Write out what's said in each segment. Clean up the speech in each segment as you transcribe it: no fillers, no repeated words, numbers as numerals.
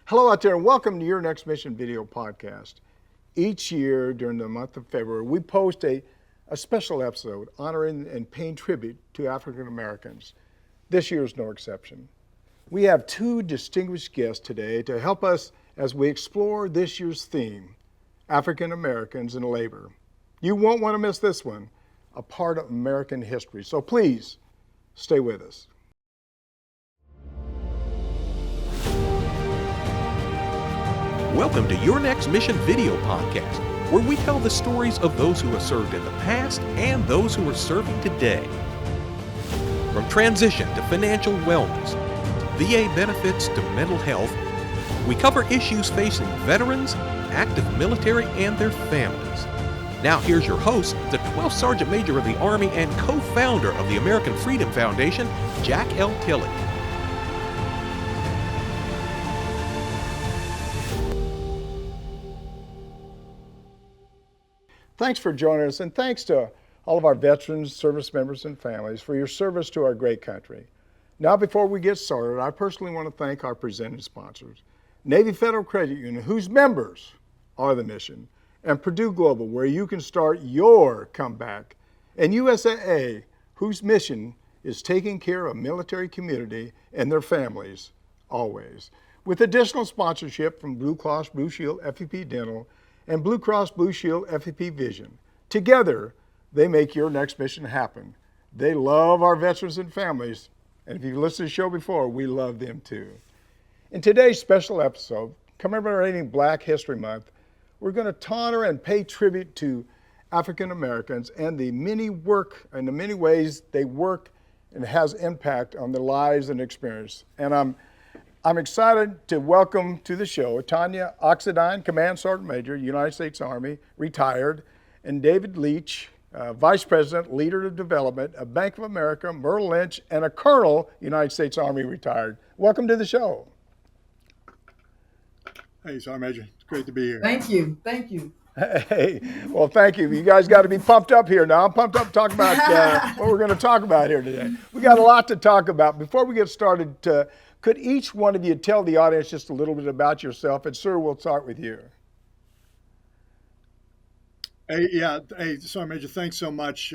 Hello out there and welcome to your Next Mission video podcast. Each year during the month of February, we post a special episode honoring and paying tribute to African Americans. This year is no exception. We have two distinguished guests today to help us as we explore this year's theme, African Americans in labor. You won't want to miss this one, a part of American history. So please stay with us. Welcome to Your Next Mission video podcast, where we tell the stories of those who have served in the past and those who are serving today. From transition to financial wellness, VA benefits to mental health, we cover issues facing veterans, active military, and their families. Now here's your host, the 12th Sergeant Major of the Army and co-founder of the American Freedom Foundation, Jack L. Tilley. Thanks for joining us, and thanks to all of our veterans, service members, and families for your service to our great country. Now, before we get started, I personally want to thank our presenting sponsors, Navy Federal Credit Union, whose members are the mission, and Purdue Global, where you can start your comeback, and USAA, whose mission is taking care of military community and their families always. With additional sponsorship from Blue Cross Blue Shield FEP Dental and Blue Cross Blue Shield FEP Vision. Together, they make your next mission happen. They love our veterans and families, and if you've listened to the show before, we love them too. In today's special episode, commemorating Black History Month, we're going to honor and pay tribute to African Americans and the many ways they work and has impact on their lives and experience. And I'm excited to welcome to the show Tonya Oxendine, Command Sergeant Major, United States Army, retired, and David Leach, Vice President, Leader of Development of Bank of America, Merrill Lynch, and a Colonel, United States Army, retired. Welcome to the show. Hey, Sergeant Major, it's great to be here. Thank you. Thank you. Hey, well, thank you. You guys got to be pumped up here now. I'm pumped up to talk about what we're going to talk about here today. We got a lot to talk about. Before we get started, could each one of you tell the audience just a little bit about yourself? And sir, we'll start with you. Hey, Sergeant Major, thanks so much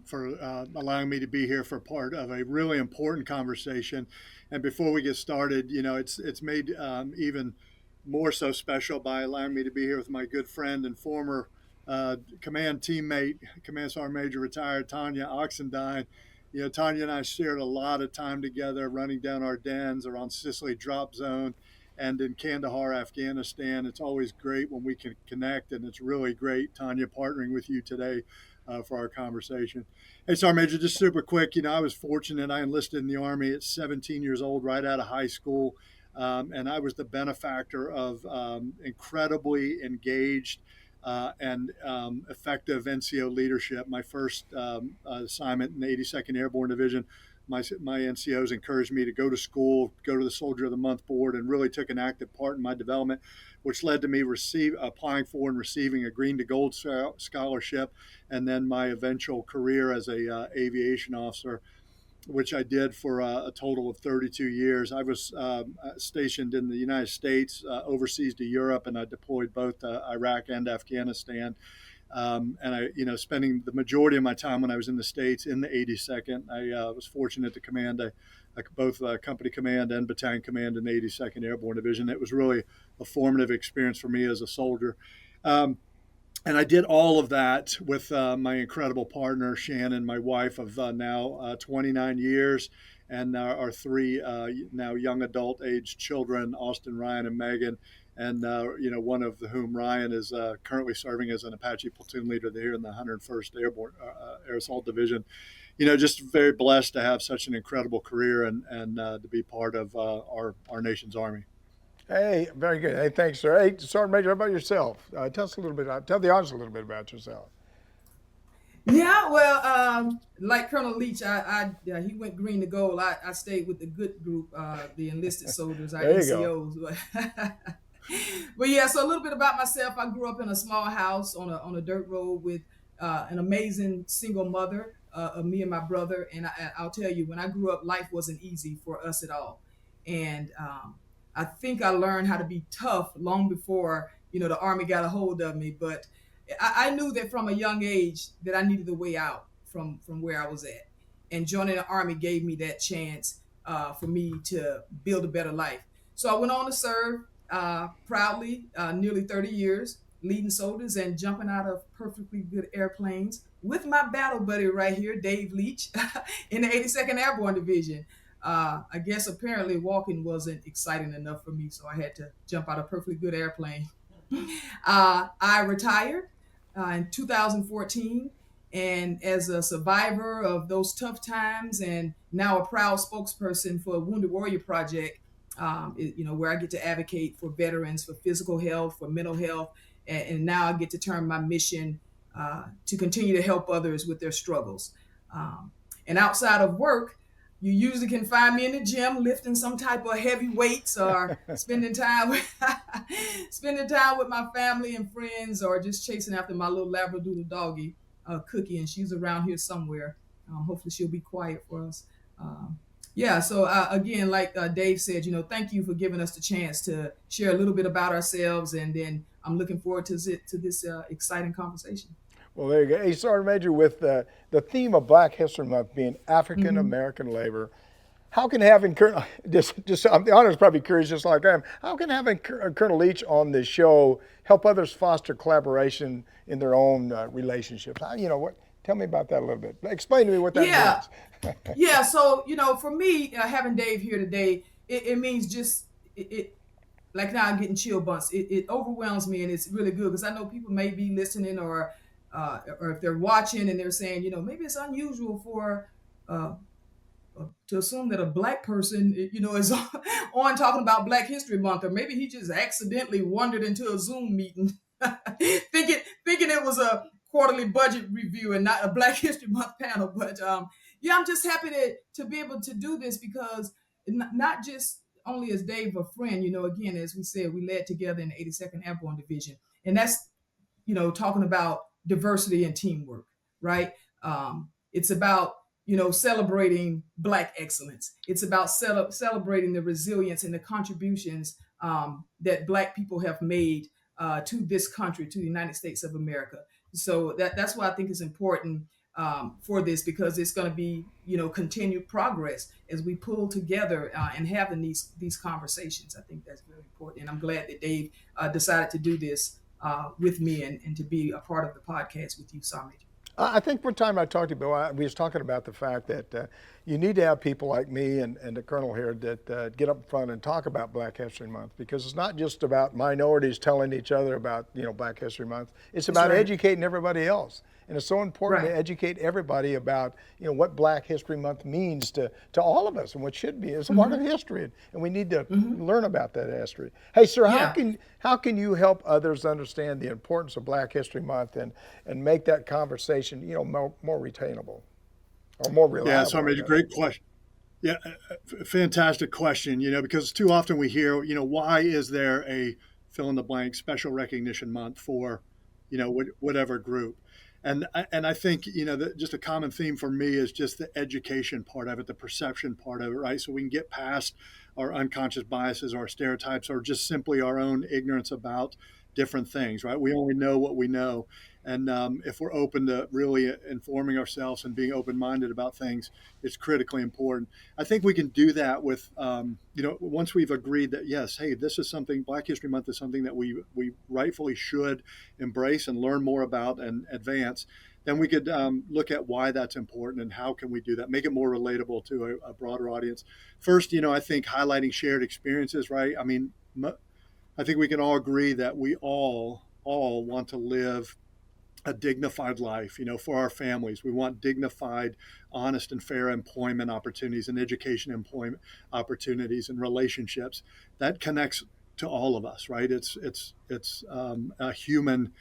for allowing me to be here for part of a really important conversation. And before we get started, it's made even more so special by allowing me to be here with my good friend and former command teammate, Command Sergeant Major retired Tonya Oxendine. Tonya and I shared a lot of time together running down our dens around Sicily drop zone and in Kandahar, Afghanistan. It's always great when we can connect, and it's really great, Tonya, partnering with you today for our conversation. Hey, Sergeant Major, just super quick, I was fortunate. I enlisted in the Army at 17 years old, right out of high school, and I was the benefactor of incredibly engaged and effective NCO leadership. My first assignment in the 82nd Airborne Division, my NCOs encouraged me to go to school, go to the Soldier of the Month board, and really took an active part in my development, which led to me applying for and receiving a Green to Gold scholarship, and then my eventual career as a aviation officer, which I did for a total of 32 years. I was stationed in the United States, overseas to Europe, and I deployed both Iraq and Afghanistan. And I, spending the majority of my time when I was in the States in the 82nd, I was fortunate to command both company command and battalion command in the 82nd Airborne Division. It was really a formative experience for me as a soldier. And I did all of that with my incredible partner, Shannon, my wife of now 29 years, and our three now young adult age children, Austin, Ryan, and Megan. And, one of whom, Ryan, is currently serving as an Apache platoon leader there in the 101st Airborne Air Assault Division. Just very blessed to have such an incredible career and to be part of our nation's Army. Hey, very good. Hey, thanks, sir. Hey, Sergeant Major, how about yourself? Tell the audience a little bit about yourself. Yeah, well, like Colonel Leach, he went green to gold. I stayed with the good group, the enlisted soldiers, our NCOs. But yeah, so a little bit about myself. I grew up in a small house on a dirt road with an amazing single mother of me and my brother. And I'll tell you, when I grew up, life wasn't easy for us at all. And I think I learned how to be tough long before, the Army got a hold of me. But I knew that from a young age that I needed a way out from where I was at. And joining the Army gave me that chance for me to build a better life. So I went on to serve proudly nearly 30 years, leading soldiers and jumping out of perfectly good airplanes with my battle buddy right here, Dave Leach, in the 82nd Airborne Division. I guess apparently walking wasn't exciting enough for me, so I had to jump out of a perfectly good airplane. I retired in 2014, and as a survivor of those tough times, and now a proud spokesperson for Wounded Warrior Project, where I get to advocate for veterans, for physical health, for mental health, and now I get to turn my mission to continue to help others with their struggles. And outside of work, you usually can find me in the gym lifting some type of heavy weights, or spending time with my family and friends, or just chasing after my little Labradoodle doggy, Cookie, and she's around here somewhere. Hopefully she'll be quiet for us. So again, like Dave said, thank you for giving us the chance to share a little bit about ourselves, and then I'm looking forward to this exciting conversation. Well, there you go. Hey, Sergeant Major, with the theme of Black History Month being African American labor, how can having the audience probably curious just like I am, how can having Colonel Leach on the show help others foster collaboration in their own relationships? Tell me about that a little bit. Explain to me what that means. Yeah. So, for me, having Dave here today, it means just it like now I'm getting chill bumps. It overwhelms me, and it's really good because I know people may be listening, or if they're watching and they're saying, maybe it's unusual for to assume that a Black person, is on talking about Black History Month, or maybe he just accidentally wandered into a Zoom meeting, thinking it was a quarterly budget review and not a Black History Month panel. But I'm just happy to be able to do this, because not just only is Dave a friend, again, as we said, we led together in the 82nd Airborne Division, and that's talking about diversity and teamwork, right? It's about celebrating Black excellence. It's about celebrating the resilience and the contributions that Black people have made to this country, to the United States of America. So that's why I think it's important for this, because it's going to be continued progress as we pull together and having these conversations. I think that's very important, and I'm glad that Dave decided to do this with me and to be a part of the podcast with you, Sergeant Major. I think one time I talked to Bill, we was talking about the fact that you need to have people like me and the Colonel here that get up front and talk about Black History Month, because it's not just about minorities telling each other about Black History Month. It's about educating everybody else. And it's so important to educate everybody about what Black History Month means to all of us, and what should be. It's a part of history, and we need to learn about that history. Hey, sir, how can you help others understand the importance of Black History Month and make that conversation more retainable or more reliable? Yeah, so I made a great question. Yeah, fantastic question. Because too often we hear, why is there a fill in the blank special recognition month for whatever group. And I think, just a common theme for me is just the education part of it, the perception part of it, right? So we can get past our unconscious biases, our stereotypes, or just simply our own ignorance about different things, right? We only know what we know. And if we're open to really informing ourselves and being open-minded about things, it's critically important. I think we can do that with, once we've agreed that, yes, hey, this is something, Black History Month is something that we rightfully should embrace and learn more about and advance, then we could look at why that's important and how can we do that, make it more relatable to a broader audience. First, I think highlighting shared experiences, right? I mean, I think we can all agree that we all want to live a dignified life, for our families. We want dignified, honest, and fair employment opportunities and education employment opportunities and relationships. That connects to all of us, right? It's a human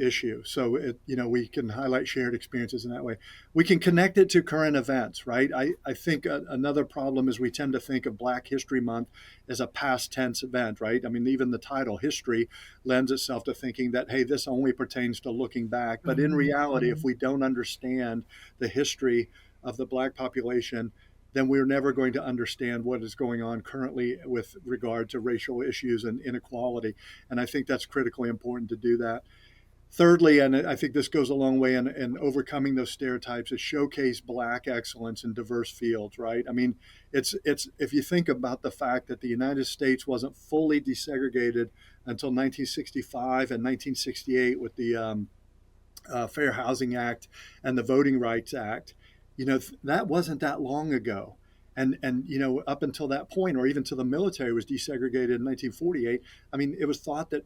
issue. So we can highlight shared experiences in that way. We can connect it to current events, right? I think another problem is we tend to think of Black History Month as a past tense event, right? I mean, even the title history lends itself to thinking that, hey, this only pertains to looking back. But in reality, if we don't understand the history of the Black population, then we're never going to understand what is going on currently with regard to racial issues and inequality. And I think that's critically important to do that. Thirdly, and I think this goes a long way in overcoming those stereotypes, is showcase Black excellence in diverse fields, right? I mean, it's if you think about the fact that the United States wasn't fully desegregated until 1965 and 1968 with the Fair Housing Act and the Voting Rights Act, that wasn't that long ago. And up until that point, or even till the military was desegregated in 1948, I mean, it was thought that,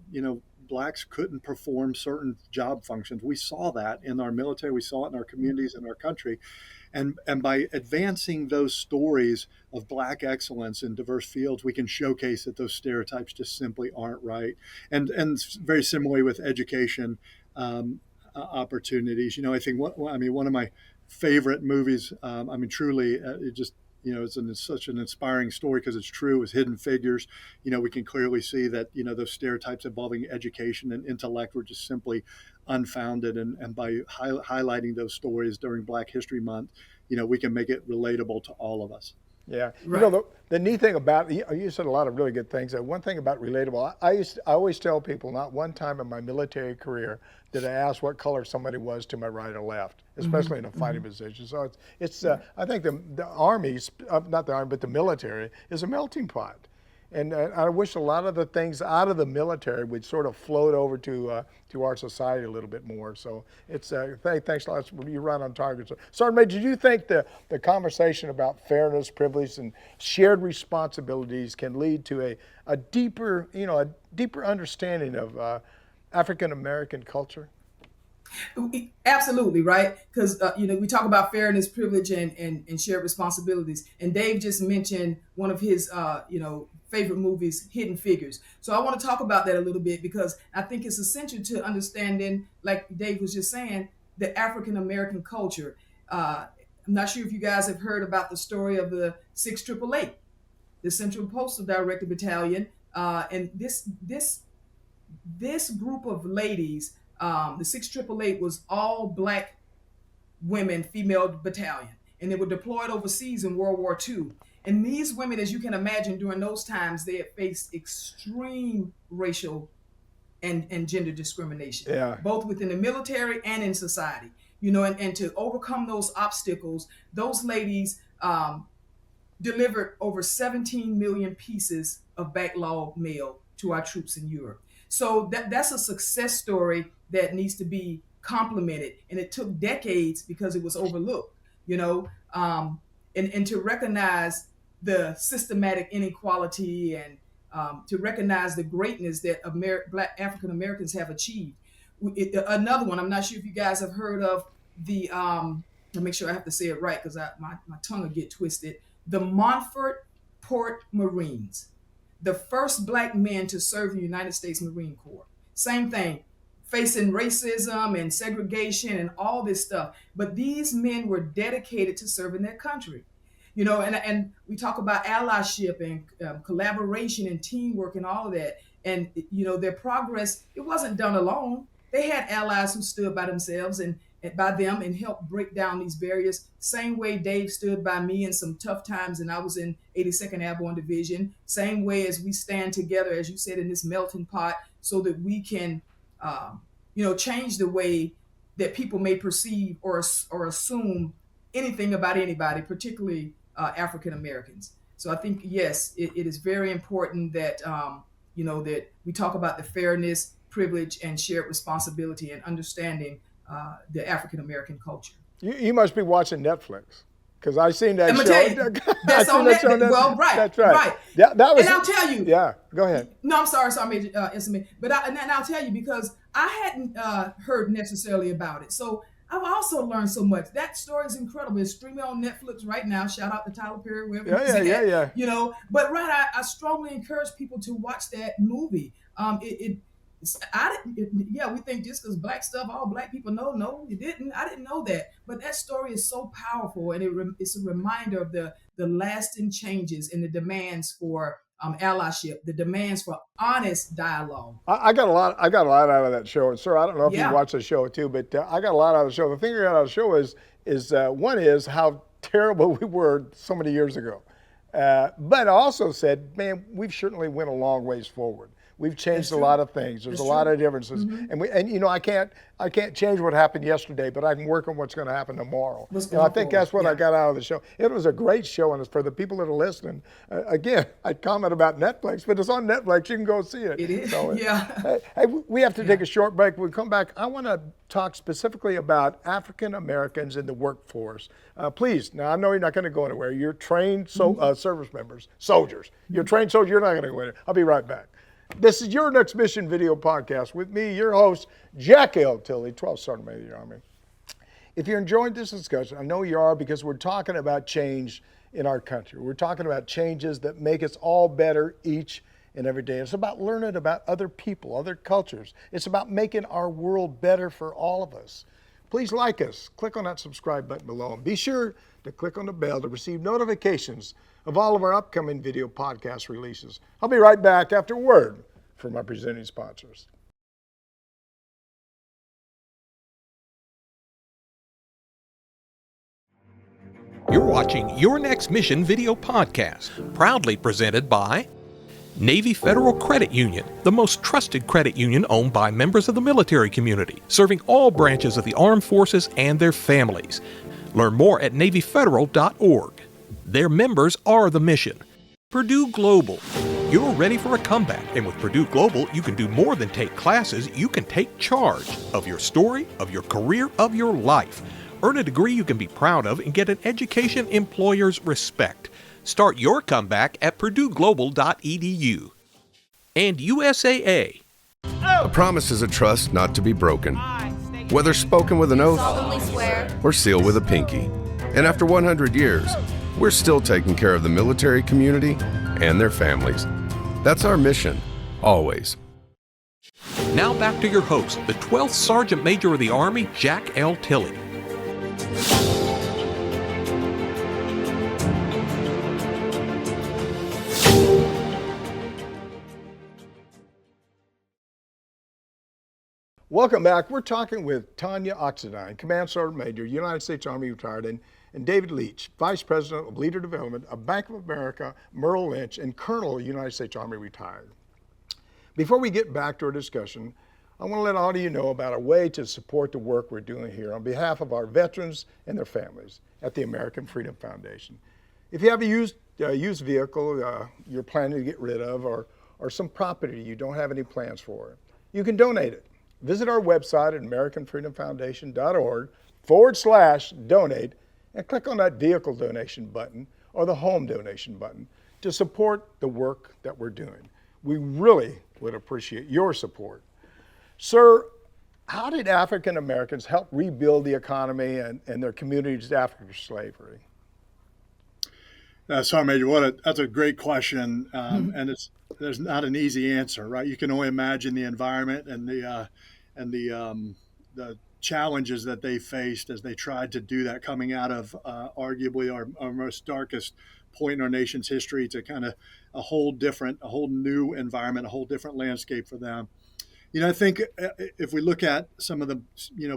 Blacks couldn't perform certain job functions. We saw that in our military. We saw it in our communities, in our country. And by advancing those stories of Black excellence in diverse fields, we can showcase that those stereotypes just simply aren't right. And very similarly with education opportunities. I think one of my favorite movies, truly, it just, it's such an inspiring story because it's true, is Hidden Figures. We can clearly see that, those stereotypes involving education and intellect were just simply unfounded. And by highlighting those stories during Black History Month, we can make it relatable to all of us. Yeah. Right. The neat thing about, you said a lot of really good things. One thing about relatable, I always tell people, not one time in my military career did I ask what color somebody was to my right or left, especially in a fighting position. So it's I think the Army's, not the Army, but the military is a melting pot. And I wish a lot of the things out of the military would sort of float over to our society a little bit more. So it's thanks a lot. You're right on target. So, Sergeant Major, do you think the conversation about fairness, privilege, and shared responsibilities can lead to a deeper understanding of African American culture? Absolutely, right? Because we talk about fairness, privilege, and shared responsibilities. And Dave just mentioned one of his favorite movies, Hidden Figures. So I want to talk about that a little bit because I think it's essential to understanding, like Dave was just saying, the African American culture. I'm not sure if you guys have heard about the story of the 6888, the Central Postal Director Battalion, and this group of ladies. The 6888 was all Black women, female battalion, and they were deployed overseas in World War II. And these women, as you can imagine, during those times, they had faced extreme racial and gender discrimination, both within the military and in society. And to overcome those obstacles, those ladies delivered over 17 million pieces of backlog mail to our troops in Europe. So that's a success story that needs to be complimented. And it took decades because it was overlooked, and to recognize the systematic inequality and to recognize the greatness that Black African Americans have achieved. Another one, I'm not sure if you guys have heard of the, I'll make sure I have to say it right because my tongue will get twisted, the Montfort Port Marines, the first Black men to serve in the United States Marine Corps. Same thing, facing racism and segregation and all this stuff. But these men were dedicated to serving their country. And we talk about allyship and collaboration and teamwork and all of that. And, their progress, it wasn't done alone. They had allies who stood by themselves and by them and helped break down these barriers. Same way Dave stood by me in some tough times and I was in 82nd Airborne Division. Same way as we stand together, as you said, in this melting pot so that we can, change the way that people may perceive or assume anything about anybody, particularly African Americans. So I think, yes, it is very important that, that we talk about the fairness, privilege, and shared responsibility and understanding the African American culture. You must be watching Netflix because I've seen that show. That's on Netflix. Well, right. That's right. Right. Yeah, that was. And I'll tell you. Yeah, go ahead. No, I'm sorry, Major SMA. But I'll tell you because I hadn't heard necessarily about it. So I've also learned so much. That story is incredible. It's streaming on Netflix right now. Shout out to Tyler Perry, wherever Yeah. But I strongly encourage people to watch that movie. We think just because Black stuff, all Black people know. No, it didn't. I didn't know that. But that story is so powerful, and it's a reminder of the lasting changes and the demands for allyship, the demands for honest dialogue. I got a lot out of that show. And sir, I don't know if you watched the show too, but I got a lot out of the show. The thing I got out of the show is one is how terrible we were so many years ago. But I also said, man, we've certainly went a long ways forward. We've changed a lot of things. There's a lot of differences, and you know, I can't change what happened yesterday, but I can work on what's going to happen tomorrow. And I think that's what I got out of the show. It was a great show, and it's for the people that are listening. Again, I comment about Netflix, but it's on Netflix. You can go see it. It is, So, yeah. Hey, we have to take a short break. When we come back, I want to talk specifically about African Americans in the workforce. Please, now I know you're not going to go anywhere. You're trained service members, soldiers. You're trained soldiers. You're not going to go anywhere. I'll be right back. This is your Next Mission video podcast with me, your host, Jack L. Tilley, 12th Sergeant Major of the Army. If you're enjoying this discussion, I know you are, because we're talking about change in our country. We're talking about changes that make us all better each and every day. It's about learning about other people, other cultures. It's about making our world better for all of us. Please like us. Click on that subscribe button below, and be sure to click on the bell to receive notifications of all of our upcoming video podcast releases. I'll be right back after a word from our presenting sponsors. You're watching Your Next Mission video podcast, proudly presented by Navy Federal Credit Union, the most trusted credit union owned by members of the military community, serving all branches of the armed forces and their families. Learn more at NavyFederal.org. Their members are the mission. Purdue Global. You're ready for a comeback, and with Purdue Global, you can do more than take classes. You can take charge of your story, of your career, of your life. Earn a degree you can be proud of and get an education employers respect. Start your comeback at purdueglobal.edu. And USAA. A promise is a trust not to be broken, whether spoken with an oath Solemnly swear. or sealed with a pinky. And after 100 years, we're still taking care of the military community and their families. That's our mission, always. Now back to your host, the 12th Sergeant Major of the Army, Jack L. Tilley. Welcome back. We're talking with Tonya Oxendine, Command Sergeant Major, United States Army retired, and David Leach, Vice President of Leader Development of Bank of America, Merrill Lynch, and Colonel, United States Army retired. Before we get back to our discussion, I want to let all of you know about a way to support the work we're doing here on behalf of our veterans and their families at the American Freedom Foundation. If you have a used vehicle you're planning to get rid of, or some property you don't have any plans for, you can donate it. Visit our website at AmericanFreedomFoundation.org/donate and click on that vehicle donation button or the home donation button to support the work that we're doing. We really would appreciate your support. Sir, how did African Americans help rebuild the economy and their communities after slavery? Sergeant Major, that's a great question, and there's not an easy answer, right? You can only imagine the environment and the challenges that they faced as they tried to do that, coming out of arguably our most darkest point in our nation's history to kind of a whole new environment, a whole different landscape for them. You know, I think if we look at some of the,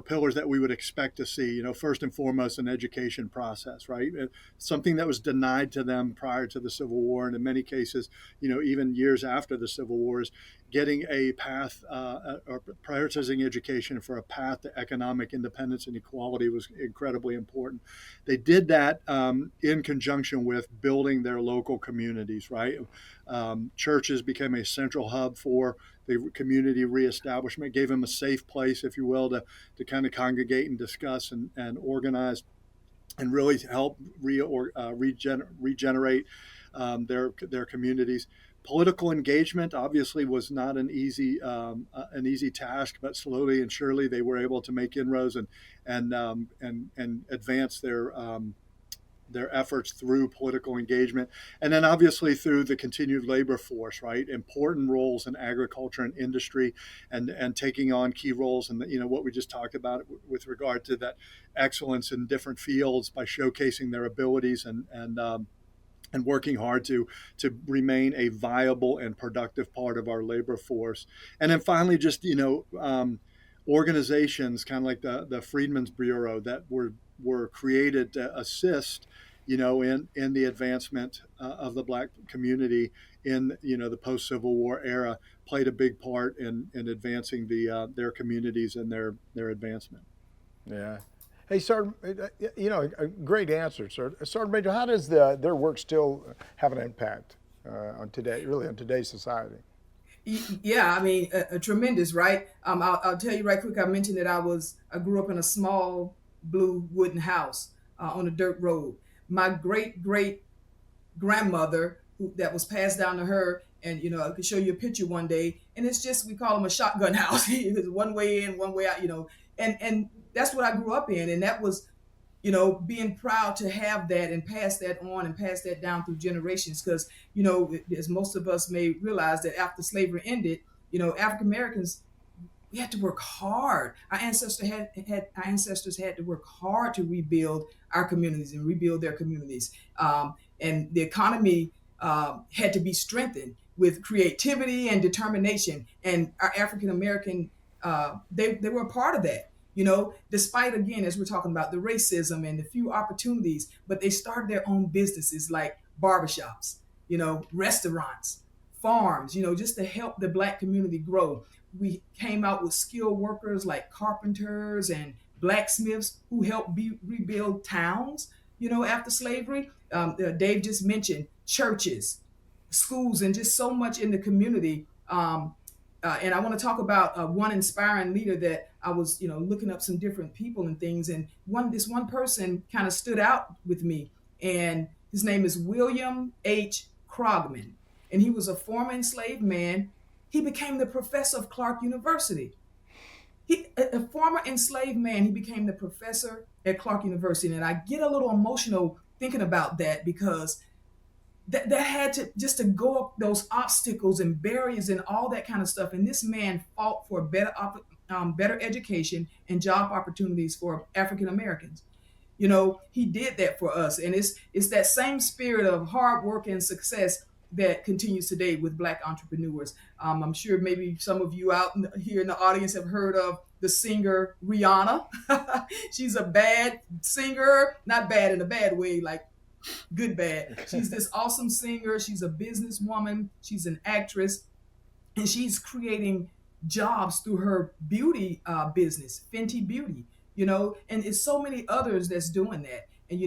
pillars that we would expect to see, first and foremost, an education process, right? Something that was denied to them prior to the Civil War, and in many cases, even years after the Civil War, is getting a path or prioritizing education for a path to economic independence and equality was incredibly important. They did that in conjunction with building their local communities, right? Churches became a central hub for the community reestablishment, gave them a safe place, if you will, to kind of congregate and discuss and organize and really help regenerate their communities. Political engagement obviously was not an easy task, but slowly and surely they were able to make inroads and advance their efforts through political engagement, and then obviously through the continued labor force, right? Important roles in agriculture and industry, and taking on key roles in what we just talked about with regard to that excellence in different fields by showcasing their abilities and working hard to remain a viable and productive part of our labor force. And then finally, just organizations, kind of like the Freedmen's Bureau, that were created to assist, in the advancement of the Black community in, the post-Civil War era, played a big part in advancing their communities and their advancement. Yeah. Hey, Sergeant, a great answer, sir. Sergeant Major, how does their work still have an impact on today's society? Yeah, I mean, tremendous, right? I'll tell you right quick. I mentioned that I grew up in a small blue wooden house on a dirt road. My great great grandmother, that was passed down to her, and I could show you a picture one day, and it's just, we call them a shotgun house. It's one way in, one way out, and that's what I grew up in, and that was, being proud to have that and pass that on and pass that down through generations. Because, as most of us may realize, that after slavery ended, African Americans, we had to work hard. Our ancestors had to work hard to rebuild our communities and rebuild their communities. And the economy had to be strengthened with creativity and determination. And our African American, they were a part of that. Despite, again, as we're talking about, the racism and the few opportunities, but they started their own businesses like barbershops, restaurants, farms, just to help the Black community grow. We came out with skilled workers like carpenters and blacksmiths who helped rebuild towns, after slavery. Dave just mentioned churches, schools, and just so much in the community. And I want to talk about one inspiring leader that I was, looking up some different people and things. And this one person kind of stood out with me. And his name is William H. Krogman. And he was a former enslaved man. He became the professor of Clark University. A former enslaved man, he became the professor at Clark University. And I get a little emotional thinking about that, because that had to go up those obstacles and barriers and all that kind of stuff. And this man fought for better education and job opportunities for African Americans. He did that for us. And it's that same spirit of hard work and success that continues today with Black entrepreneurs. I'm sure maybe some of you out here in the audience have heard of the singer Rihanna. She's a bad singer, not bad in a bad way, like good bad. She's this awesome singer. She's a businesswoman. She's an actress, and she's creating jobs through her beauty business, Fenty Beauty. And it's so many others that's doing that. And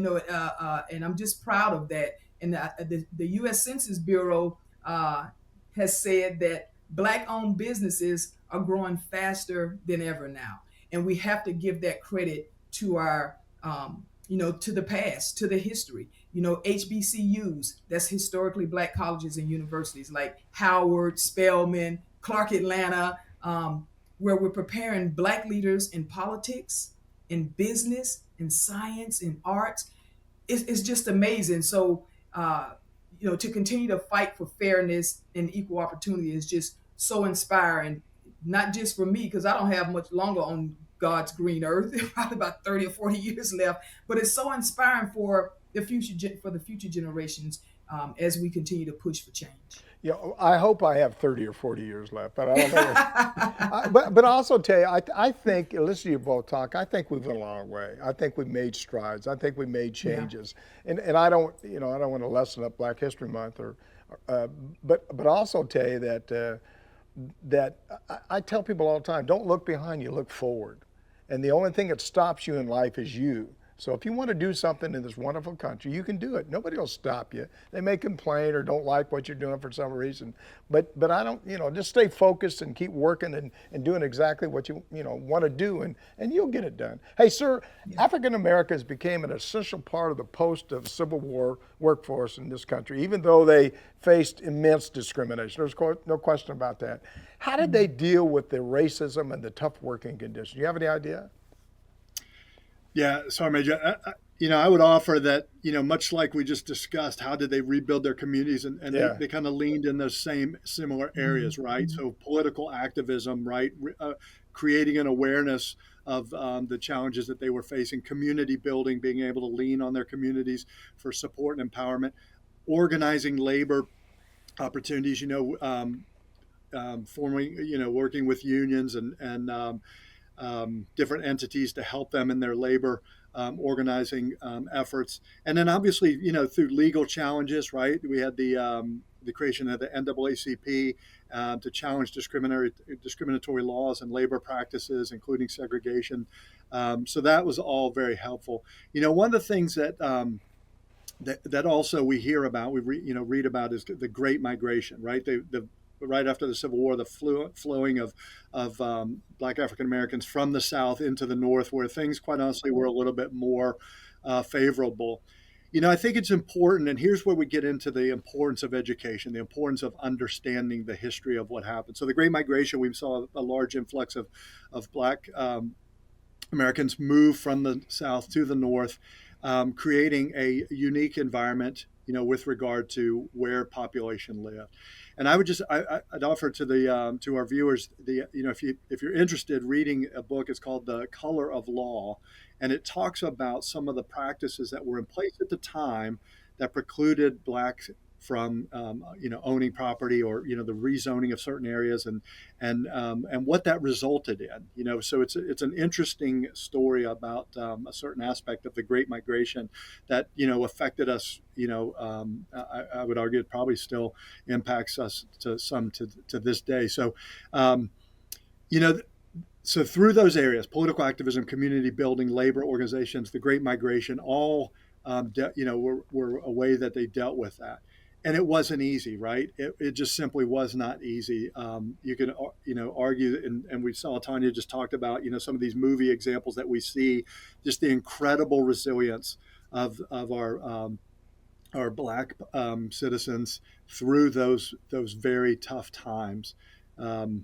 and I'm just proud of that. And the U.S. Census Bureau has said that Black-owned businesses are growing faster than ever now, and we have to give that credit to our to the past, to the history. HBCUs, that's historically Black colleges and universities like Howard, Spelman, Clark Atlanta, where we're preparing Black leaders in politics, in business, in science, in arts. It's just amazing. So, to continue to fight for fairness and equal opportunity is just so inspiring, not just for me, because I don't have much longer on God's green earth, probably about 30 or 40 years left, but it's so inspiring for the future generations as we continue to push for change. Yeah, I hope I have 30 or 40 years left, but I don't know. But I also tell you, I think, listen to you both talk, I think we've gone a long way. I think we've made strides. I think we've made changes. Yeah. And I don't want to lessen up Black History Month, but also tell you that I tell people all the time, don't look behind you, look forward. And the only thing that stops you in life is you. So if you want to do something in this wonderful country, you can do it. Nobody will stop you. They may complain or don't like what you're doing for some reason. But I don't, just stay focused and keep working and doing exactly what you want to do, and you'll get it done. Hey, sir, African Americans became an essential part of the post-Civil War workforce in this country, even though they faced immense discrimination. There's no question about that. How did they deal with the racism and the tough working conditions? Do you have any idea? Yeah, sorry, Major. I would offer that, much like we just discussed, how did they rebuild their communities? And they kind of leaned in those similar areas, right? Mm-hmm. So political activism, right? Creating an awareness of the challenges that they were facing, community building, being able to lean on their communities for support and empowerment, organizing labor opportunities, forming, working with unions and different entities to help them in their labor organizing efforts. And then obviously, through legal challenges, right? We had the creation of the NAACP to challenge discriminatory laws and labor practices, including segregation. So that was all very helpful. One of the things that also we hear about, read about, is the Great Migration, right? Right after the Civil War, the flowing of Black African Americans from the South into the North, where things, quite honestly, were a little bit more favorable. I think it's important, and here's where we get into the importance of education, the importance of understanding the history of what happened. So the Great Migration, we saw a large influx of Black Americans move from the South to the North, creating a unique environment, with regard to where population lived. And I'd offer to our viewers, if you're interested, reading a book. It's called The Color of Law, and it talks about some of the practices that were in place at the time that precluded Blacks from owning property, or the rezoning of certain areas, and what that resulted in. So it's an interesting story about a certain aspect of the Great Migration that affected us. I would argue it probably still impacts us to this day. So so through those areas, political activism, community building, labor organizations, the Great Migration, all were a way that they dealt with that. And it wasn't easy, right? It just simply was not easy. You can, argue, and we saw Tonya just talked about, some of these movie examples that we see, just the incredible resilience of our Black citizens through those very tough times. There's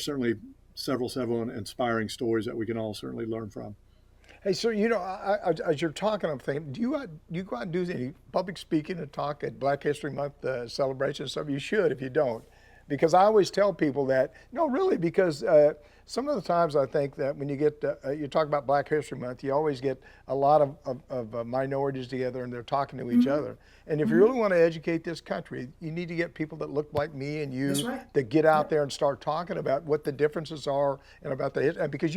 certainly several inspiring stories that we can all certainly learn from. Hey, so as you're talking, I'm thinking, do you go out and do any public speaking and talk at Black History Month celebration and stuff? You should if you don't, because I always tell people that, no, really, because some of the times I think that when you get you talk about Black History Month, you always get a lot of minorities together and they're talking to each other. And if you really want to educate this country, you need to get people that look like me and you. That's right. That get out there and start talking about what the differences are and about and because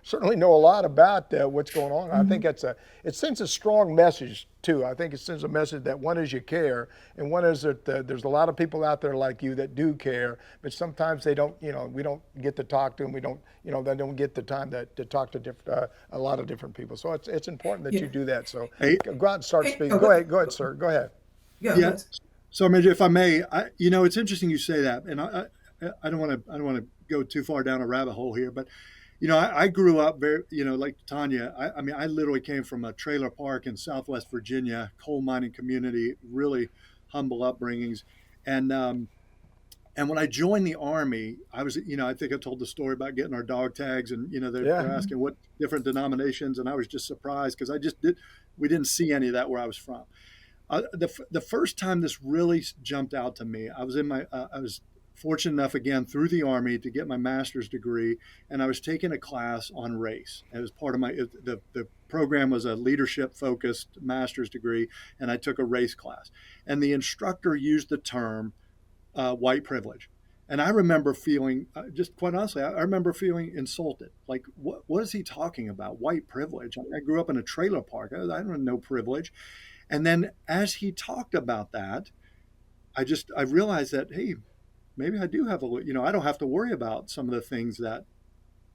certainly know a lot about what's going on. I think it sends a strong message too. I think it sends a message that one is you care, and one is that there's a lot of people out there like you that do care, but sometimes they don't. We don't get to talk to them. We don't. They don't get the time to talk to a lot of different people. So it's important that you do that. So go out and start speaking. Go ahead, sir. Go ahead. Yeah. So, Major, if I may, it's interesting you say that, and I don't want to go too far down a rabbit hole here, but I grew up very, like Tonya. I literally came from a trailer park in Southwest Virginia, coal mining community, really humble upbringings, and when I joined the Army, I was, I think I told the story about getting our dog tags, and they're asking what different denominations, and I was just surprised because we didn't see any of that where I was from. The first time this really jumped out to me, I was fortunate enough again through the Army to get my master's degree, and I was taking a class on race. It was part of the program was a leadership focused master's degree, and I took a race class, and the instructor used the term white privilege. And I remember feeling, just quite honestly, I remember feeling insulted. Like, what is he talking about? White privilege? I grew up in a trailer park. I don't know privilege. And then as he talked about that, I realized that, hey, maybe I do have I don't have to worry about some of the things that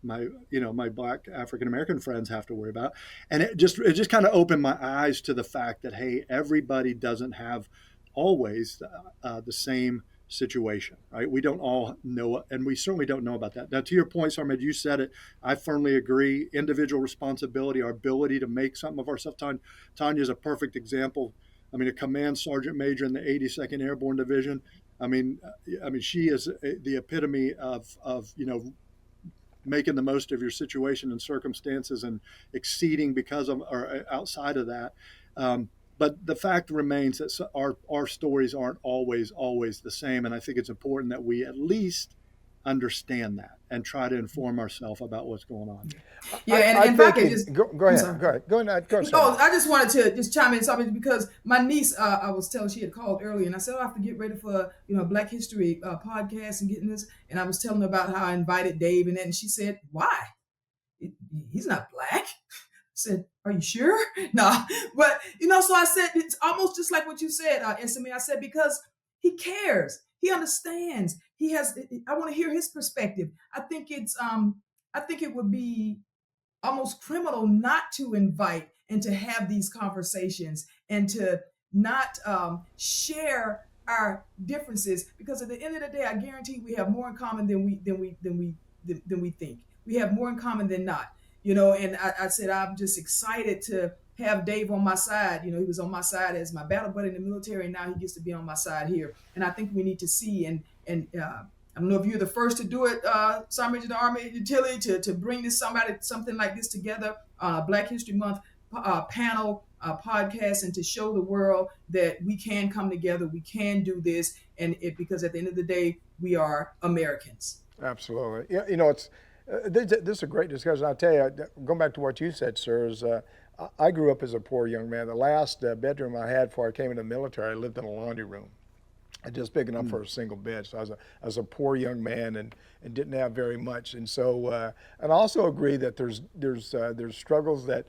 my Black African American friends have to worry about. And it just kind of opened my eyes to the fact that, hey, everybody doesn't have always the same situation, right? We don't all know, and we certainly don't know about that. Now, to your point, Sarmed, you said it. I firmly agree. Individual responsibility, our ability to make something of ourselves. Tonya is a perfect example. A command sergeant major in the 82nd Airborne Division. She is the epitome of making the most of your situation and circumstances and exceeding because of or outside of that. But the fact remains that our stories aren't always the same. And I think it's important that we at least understand that and try to inform ourselves about what's going on. Yeah, and if I could just go ahead. Go ahead. No, I just wanted to just chime in something because my niece, I was telling, she had called earlier, and I said, I have to get ready for Black History podcast and getting this, and I was telling her about how I invited Dave and that, and she said, why? He's not Black. I said, are you sure? No, but so I said it's almost just like what you said, SMA. I said because he cares, he understands, he has. I want to hear his perspective. I think it would be almost criminal not to invite and to have these conversations and to not share our differences, because at the end of the day, I guarantee we have more in common than we think. We have more in common than not. And I said I'm just excited to have Dave on my side. He was on my side as my battle buddy in the military, and now he gets to be on my side here. And I think we need to see and I don't know if you're the first to do it, Sergeant Major of the Army, Tilley, to bring something like this together, Black History Month panel podcast, and to show the world that we can come together, we can do this, because at the end of the day, we are Americans. Absolutely. This is a great discussion. I'll tell you, going back to what you said, sir, is I grew up as a poor young man. The last bedroom I had before I came into the military, I lived in a laundry room. I just big enough for a single bed. So I was a poor young man and didn't have very much. And so, and I also agree that there's struggles that,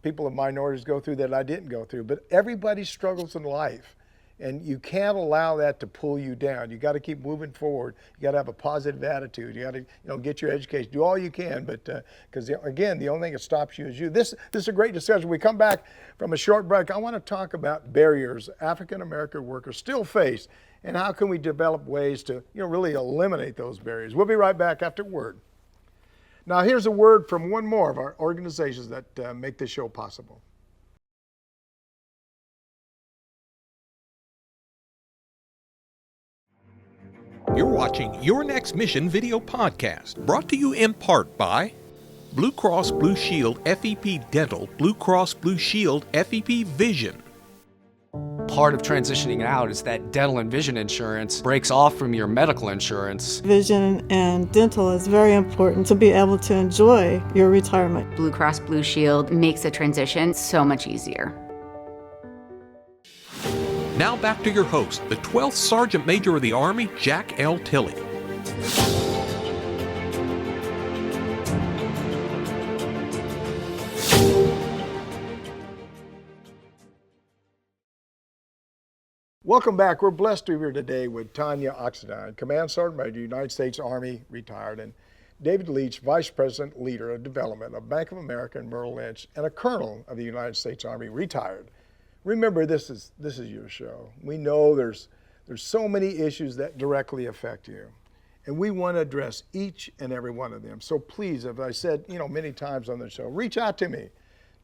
people of minorities go through that I didn't go through, but everybody struggles in life. And you can't allow that to pull you down. You got to keep moving forward. You got to have a positive attitude. You got to, get your education, do all you can. But because again, the only thing that stops you is you. This is a great discussion. We come back from a short break. I want to talk about barriers African American workers still face, and how can we develop ways to, really eliminate those barriers. We'll be right back after word. Now, here's a word from one more of our organizations that make this show possible. You're watching Your Next Mission video podcast, brought to you in part by Blue Cross Blue Shield FEP Dental, Blue Cross Blue Shield FEP Vision. Part of transitioning out is that dental and vision insurance breaks off from your medical insurance. Vision and dental is very important to be able to enjoy your retirement. Blue Cross Blue Shield makes the transition so much easier. Now back to your host, the 12th Sergeant Major of the Army, Jack L. Tilley. Welcome back. We're blessed to be here today with Tonya Oxendine, Command Sergeant Major, United States Army, retired, and David Leach, Vice President, Leader of Development of Bank of America and Merrill Lynch, and a Colonel of the United States Army, retired. Remember, this is your show. We know there's so many issues that directly affect you, and we want to address each and every one of them. So please, as I said, many times on the show, reach out to me.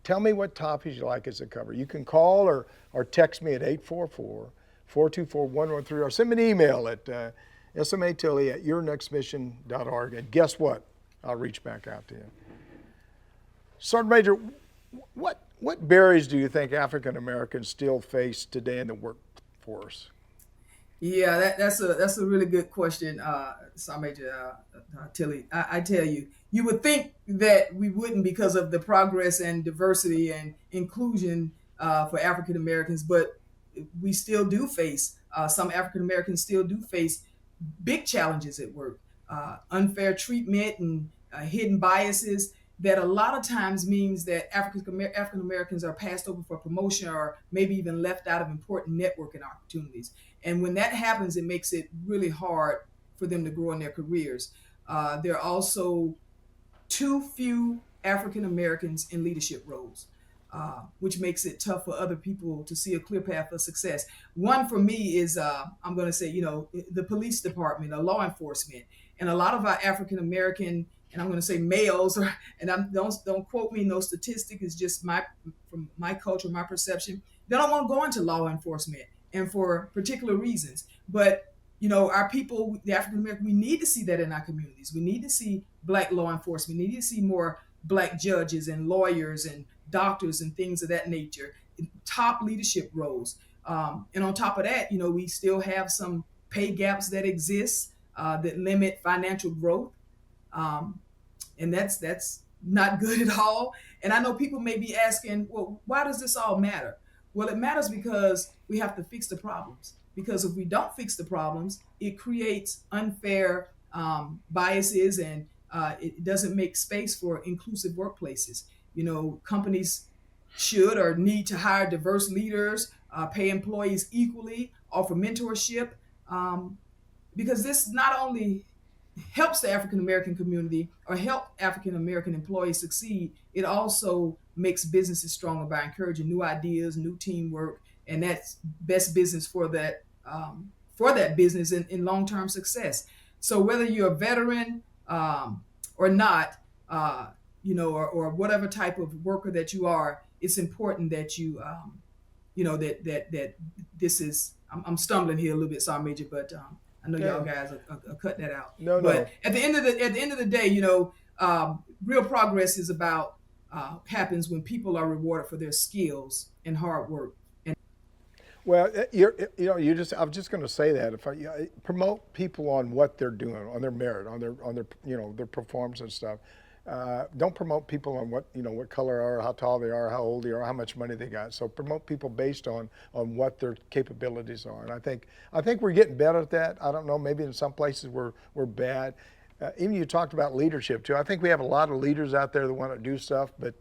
Tell me what topics you'd like us to cover. You can call or text me at 844-424-113, or send me an email at SMA Tilley at yournextmission.org. And guess what? I'll reach back out to you. Sergeant Major, what barriers do you think African Americans still face today in the workforce? Yeah, that's a really good question, Sergeant Major Tilley. I tell you, you would think that we wouldn't because of the progress and diversity and inclusion for African Americans, but we still do face, some African Americans still do face big challenges at work, unfair treatment and hidden biases that a lot of times means that African Americans are passed over for promotion or maybe even left out of important networking opportunities. And when that happens, it makes it really hard for them to grow in their careers. There are also too few African Americans in leadership roles, which makes it tough for other people to see a clear path of success. One for me is, I'm going to say, the police department, or law enforcement, and a lot of our African American, and I'm going to say males, don't quote me, no statistic, it's just from my culture, my perception. They don't want to go into law enforcement, and for particular reasons. But our people, the African American, we need to see that in our communities. We need to see Black law enforcement. We need to see more Black judges and lawyers and doctors and things of that nature, top leadership roles. And on top of that, we still have some pay gaps that exist that limit financial growth. And that's not good at all. And I know people may be asking, well, why does this all matter? Well, it matters because we have to fix the problems. Because if we don't fix the problems, it creates unfair biases, and it doesn't make space for inclusive workplaces. Companies should or need to hire diverse leaders, pay employees equally, offer mentorship, because this not only helps the African American community or help African American employees succeed, it also makes businesses stronger by encouraging new ideas, new teamwork, and that's best business for that business in long-term success. So whether you're a veteran or not, or whatever type of worker that you are, it's important that you that this is. I'm stumbling here a little bit, sorry, Major, but I know y'all guys are cut that out. No. At the end of the day, real progress is about happens when people are rewarded for their skills and hard work. Well, I was just going to say that if promote people on what they're doing, on their merit, on their their performance and stuff. Don't promote people on what color they are, how tall they are, how old they are, how much money they got. So promote people based on what their capabilities are. And I think we're getting better at that. I don't know, maybe in some places we're bad. Even you talked about leadership too. I think we have a lot of leaders out there that want to do stuff, but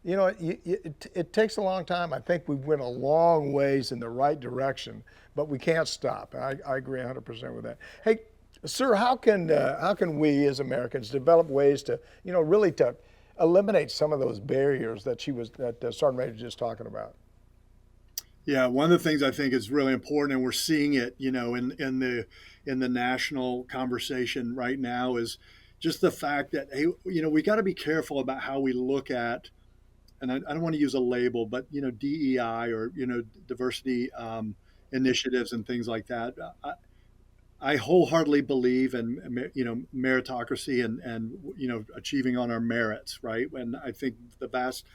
it takes a long time. I think we went a long ways in the right direction, but we can't stop. I agree 100% with that. Hey, sir, how can we as Americans develop ways to really to eliminate some of those barriers that Sergeant Major was just talking about? Yeah, one of the things I think is really important, and we're seeing it, in the national conversation right now, is just the fact that we got to be careful about how we look at, and I don't want to use a label, but DEI or diversity initiatives and things like that. I wholeheartely believe in meritocracy and achieving on our merits, right? And I think the vast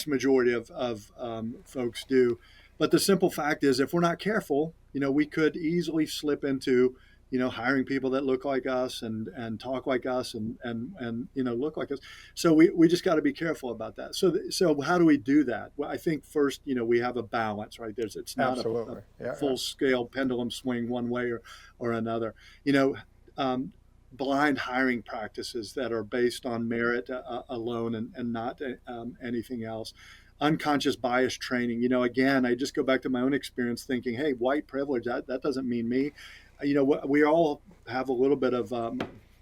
majority of folks do. But the simple fact is, if we're not careful, we could easily slip into hiring people that look like us and talk like us and look like us. So we just got to be careful about that. So how do we do that? Well, I think first, we have a balance, right? It's not a full scale pendulum swing one way or another. Blind hiring practices that are based on merit alone and not anything else. Unconscious bias training. Again, I just go back to my own experience thinking, hey, white privilege, that doesn't mean me. We all have a little bit of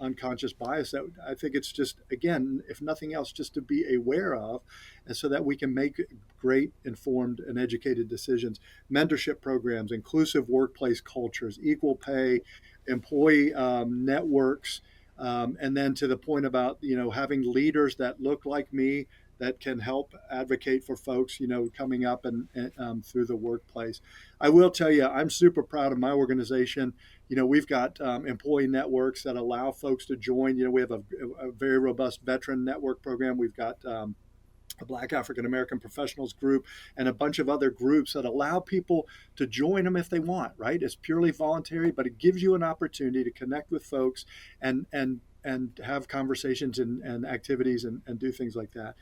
unconscious bias that I think it's just, again, if nothing else, just to be aware of, and so that we can make great, informed, and educated decisions. Mentorship programs, inclusive workplace cultures, equal pay, employee networks, and then to the point about, having leaders that look like me, that can help advocate for folks, coming up and through the workplace. I will tell you, I'm super proud of my organization. We've got employee networks that allow folks to join. We have a very robust veteran network program. We've got a Black African American professionals group and a bunch of other groups that allow people to join them if they want, right? It's purely voluntary, but it gives you an opportunity to connect with folks and have conversations and activities and do things like that.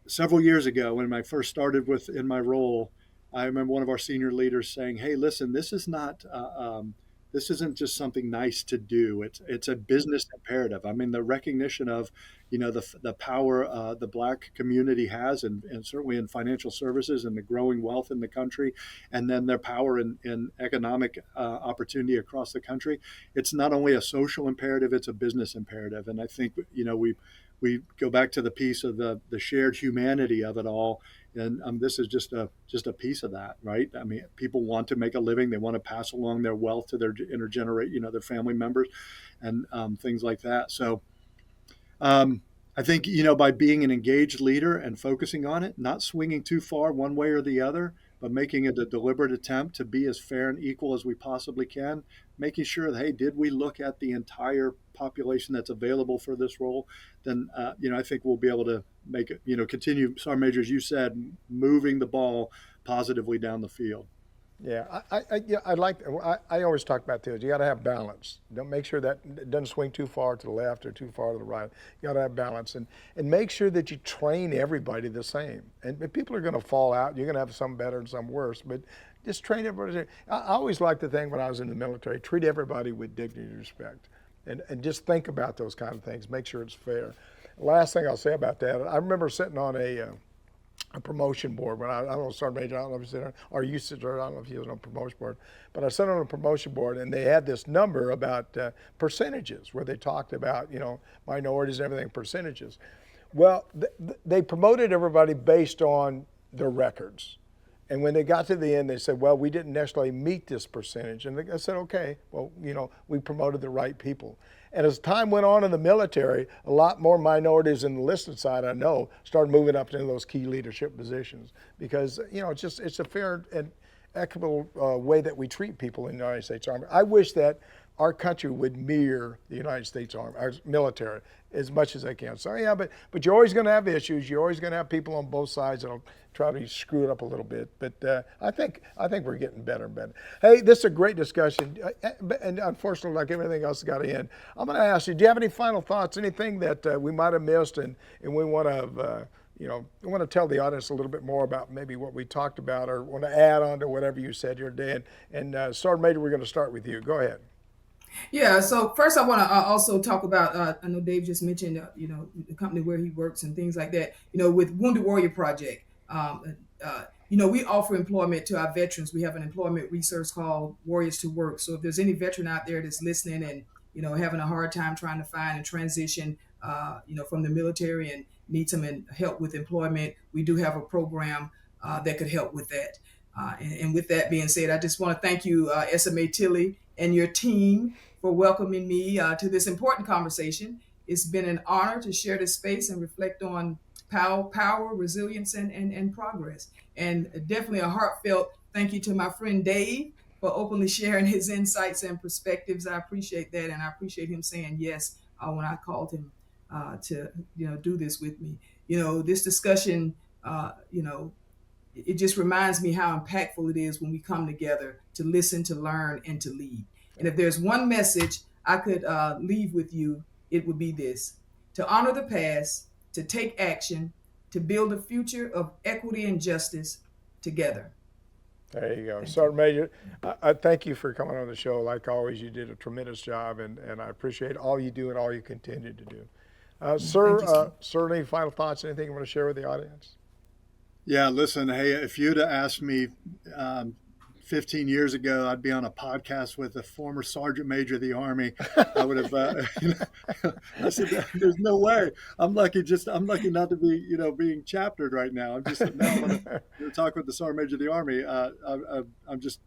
Several years ago when I first started in my role, I remember one of our senior leaders saying, "Hey, listen, this isn't just something nice to do. It's a business imperative." I mean, the recognition of, the power the Black community has, and certainly in financial services and the growing wealth in the country, and then their power in economic opportunity across the country. It's not only a social imperative; it's a business imperative. And I think, we go back to the piece of the shared humanity of it all, and this is just a piece of that, right? I mean, people want to make a living; they want to pass along their wealth to their their family members, and things like that. So, I think by being an engaged leader and focusing on it, not swinging too far one way or the other, but making it a deliberate attempt to be as fair and equal as we possibly can, making sure that, hey, did we look at the entire population that's available for this role? Then, I think we'll be able to make it, continue, Sergeant Major, as you said, moving the ball positively down the field. Yeah, I always talk about this. You got to have balance. Don't make sure that it doesn't swing too far to the left or too far to the right. You got to have balance, and make sure that you train everybody the same. And people are going to fall out. You're going to have some better and some worse, but just train everybody. I always liked the thing when I was in the military: treat everybody with dignity and respect, and just think about those kind of things. Make sure it's fair. Last thing I'll say about that: I remember sitting on a promotion board when I don't know, Sergeant Major, I don't know if you said, or you said, I don't know if you was on a promotion board, but I sat on a promotion board and they had this number about percentages where they talked about, minorities and everything, percentages. Well, they promoted everybody based on their records. And when they got to the end, they said, well, we didn't necessarily meet this percentage. And I said, okay, well, we promoted the right people. And as time went on in the military, a lot more minorities in the enlisted side, I know, started moving up into those key leadership positions because, it's a fair and equitable way that we treat people in the United States Army. I wish that our country would mirror the United States Army, our military, as much as they can. So yeah, but you're always going to have issues. You're always going to have people on both sides that'll try to screw it up a little bit. But I think we're getting better and better. Hey, this is a great discussion, and unfortunately, like everything else, got to end. I'm going to ask you: do you have any final thoughts? Anything that we might have missed, and we want to we want to tell the audience a little bit more about maybe what we talked about, or want to add on to whatever you said here today. And Sergeant Major, we're going to start with you. Go ahead. Yeah, so first I want to also talk about, I know Dave just mentioned, the company where he works and things like that, with Wounded Warrior Project. We offer employment to our veterans. We have an employment resource called Warriors to Work. So if there's any veteran out there that's listening and, having a hard time trying to find and transition, from the military and need some help with employment, we do have a program that could help with that. And with that being said, I just want to thank you, SMA Tilley, and your team for welcoming me to this important conversation. It's been an honor to share this space and reflect on power, resilience, and progress. And definitely a heartfelt thank you to my friend Dave for openly sharing his insights and perspectives. I appreciate that, and I appreciate him saying yes when I called him to do this with me. This discussion, it just reminds me how impactful it is when we come together to listen, to learn, and to lead. And if there's one message I could leave with you, it would be this: to honor the past, to take action, to build a future of equity and justice together. There you go. Sergeant Major, I thank you for coming on the show. Like always, you did a tremendous job, and I appreciate all you do and all you continue to do. Sir, any final thoughts, anything you want to share with the audience? Yeah, listen, hey, if you'd have asked me 15 years ago, I'd be on a podcast with a former Sergeant Major of the Army, I would have, I said, there's no way. I'm lucky not to be, being chaptered right now. I'm just now want to talk with the Sergeant Major of the Army. I'm just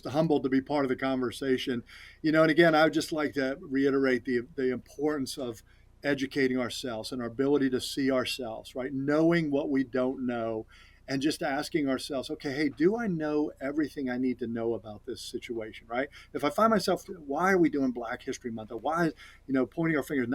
humbled to be part of the conversation, and again, I would just like to reiterate the importance of educating ourselves and our ability to see ourselves, right? Knowing what we don't know and just asking ourselves, okay, hey, do I know everything I need to know about this situation, right? If I find myself, why are we doing Black History Month? Or why, pointing our fingers,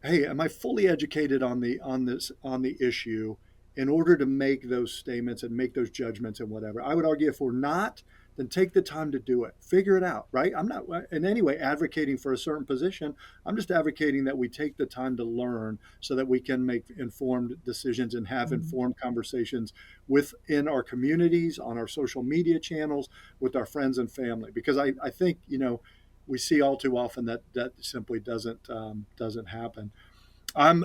hey, am I fully educated on the issue in order to make those statements and make those judgments and whatever? I would argue if we're not, then take the time to do it. Figure it out, right? I'm not in any way advocating for a certain position. I'm just advocating that we take the time to learn so that we can make informed decisions and have informed conversations within our communities, on our social media channels, with our friends and family. Because I think, we see all too often that simply doesn't happen. I'm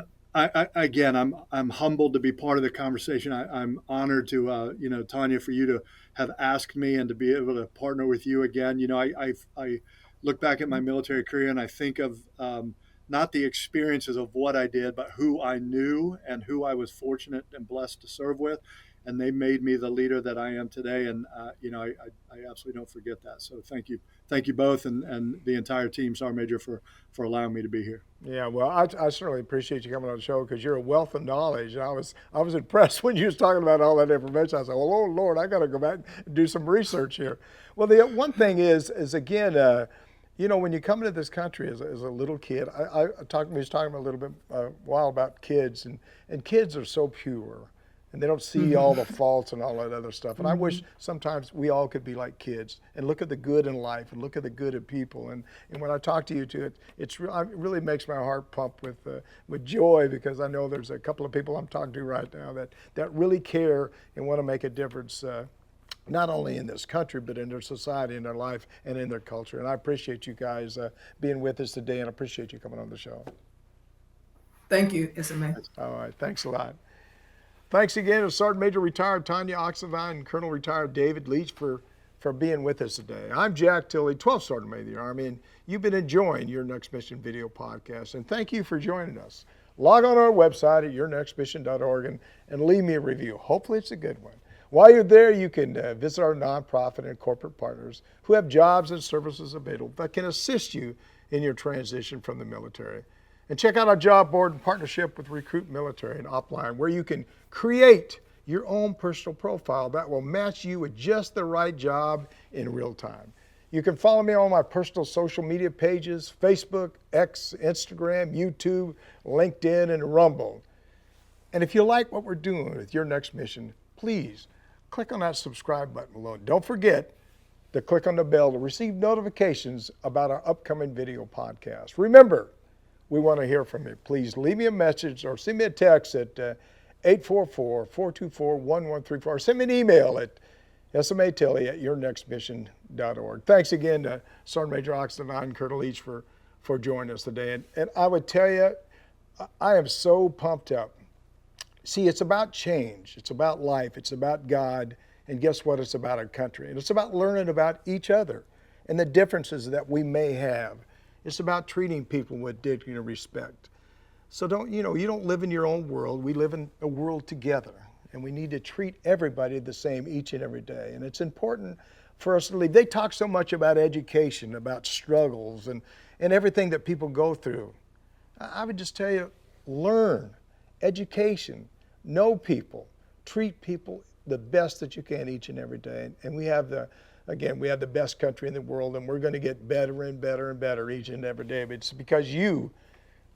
humbled to be part of the conversation. I'm honored to, Tonya, for you to have asked me and to be able to partner with you again. I look back at my military career and I think of not the experiences of what I did, but who I knew and who I was fortunate and blessed to serve with. And they made me the leader that I am today. And, I absolutely don't forget that. So thank you. Thank you both and the entire team, Sergeant Major, for allowing me to be here. Yeah, well, I certainly appreciate you coming on the show because you're a wealth of knowledge. And I was impressed when you was talking about all that information. I said, well, oh, Lord, I got to go back and do some research here. Well, the one thing is again, when you come into this country as a little kid, we was talking a little bit a while about kids, and kids are so pure. and they don't see all the faults and all that other stuff. And I wish sometimes we all could be like kids and look at the good in life and look at the good in people. And when I talk to you too, it really makes my heart pump with joy, because I know there's a couple of people I'm talking to right now that really care and want to make a difference, not only in this country, but in their society, in their life, and in their culture. And I appreciate you guys being with us today, and I appreciate you coming on the show. Thank you, SMA. All right, thanks a lot. Thanks again to Sergeant Major Retired Tonya Oxendine and Colonel Retired David Leach for being with us today. I'm Jack Tilley, 12th Sergeant Major of the Army, and you've been enjoying Your Next Mission video podcast, and thank you for joining us. Log on to our website at yournextmission.org and leave me a review. Hopefully it's a good one. While you're there, you can visit our nonprofit and corporate partners who have jobs and services available that can assist you in your transition from the military. And check out our job board in partnership with Recruit Military and Upline, where you can create your own personal profile that will match you with just the right job in real time. You can follow me on my personal social media pages: Facebook, X, Instagram, YouTube, LinkedIn, and Rumble. And if you like what we're doing with Your Next Mission, please click on that subscribe button below. Don't forget to click on the bell to receive notifications about our upcoming video podcast. Remember, we want to hear from you. Please leave me a message or send me a text at 844-424-1134, or send me an email at SMA Tilley at yournextmission.org. Thanks again to Sergeant Major Oxendine and Colonel Leach for joining us today. And I would tell you, I am so pumped up. See, it's about change. It's about life. It's about God. And guess what? It's about our country. And it's about learning about each other and the differences that we may have. It's about treating people with dignity and respect. So you don't live in your own world. We live in a world together, and we need to treat everybody the same each and every day. And it's important for us to live. They talk so much about education, about struggles, and everything that people go through. I would just tell you, learn, education, know people, treat people the best that you can each and every day. And we have the best country in the world, and we're going to get better and better and better each and every day. But it's because you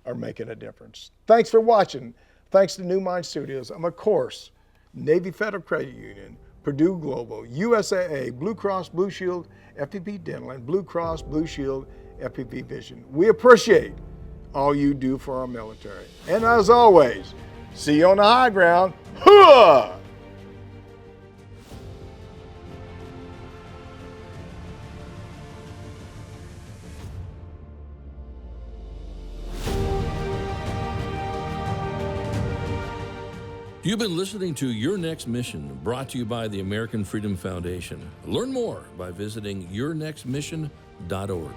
are making a difference. Thanks for watching. Thanks to New Mind Studios. I'm, of course, Navy Federal Credit Union, Purdue Global, USAA, Blue Cross Blue Shield, FPP Dental, and Blue Cross Blue Shield, FPP Vision. We appreciate all you do for our military. And as always, see you on the high ground. Hooah! You've been listening to Your Next Mission, brought to you by the American Freedom Foundation. Learn more by visiting yournextmission.org.